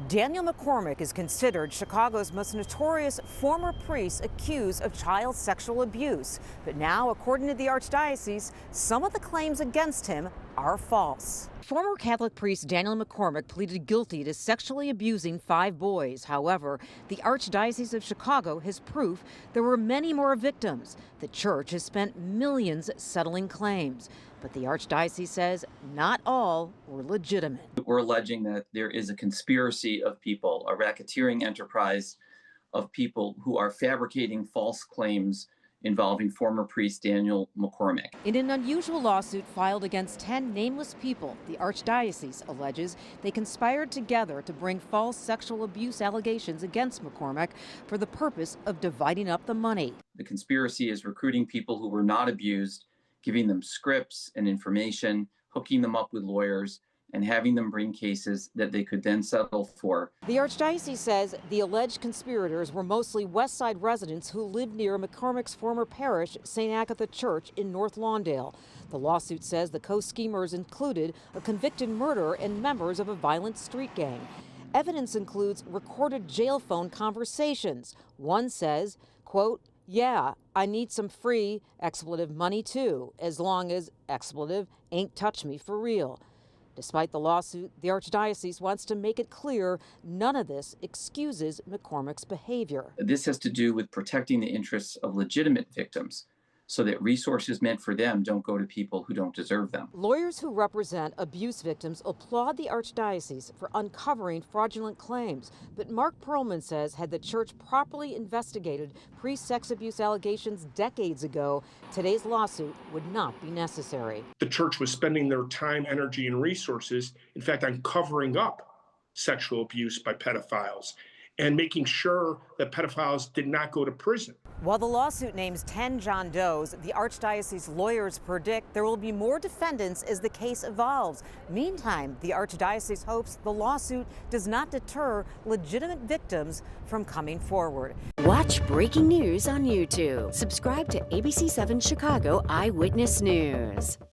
Daniel McCormick is considered Chicago's most notorious former priest accused of child sexual abuse. But now, according to the Archdiocese, some of the claims against him are false. Former Catholic priest Daniel McCormick pleaded guilty to sexually abusing 5 boys. However, the Archdiocese of Chicago has proof there were many more victims. The church has spent millions settling claims. But the Archdiocese says not all were legitimate. We're alleging that there is a conspiracy of people, a racketeering enterprise of people who are fabricating false claims involving former priest Daniel McCormick. In an unusual lawsuit filed against 10 nameless people, the Archdiocese alleges they conspired together to bring false sexual abuse allegations against McCormick for the purpose of dividing up the money. The conspiracy is recruiting people who were not abused, giving them scripts and information, hooking them up with lawyers, and having them bring cases that they could then settle for. The Archdiocese says the alleged conspirators were mostly West Side residents who lived near McCormick's former parish, St. Agatha Church in North Lawndale. The lawsuit says the co-schemers included a convicted murderer and members of a violent street gang. Evidence includes recorded jail phone conversations. One says, quote, "Yeah, I need some free expletive money too, as long as expletive ain't touch me for real." Despite the lawsuit, the Archdiocese wants to make it clear none of this excuses McCormick's behavior. This has to do with protecting the interests of legitimate victims so that resources meant for them don't go to people who don't deserve them. Lawyers who represent abuse victims applaud the Archdiocese for uncovering fraudulent claims. But Mark Perlman says had the church properly investigated pre-sex abuse allegations decades ago, today's lawsuit would not be necessary. The church was spending their time, energy, and resources, in fact, on covering up sexual abuse by pedophiles and making sure that pedophiles did not go to prison. While the lawsuit names 10 John Does, the Archdiocese lawyers predict there will be more defendants as the case evolves. Meantime, the Archdiocese hopes the lawsuit does not deter legitimate victims from coming forward. Watch breaking news on YouTube. Subscribe to ABC7 Chicago Eyewitness News.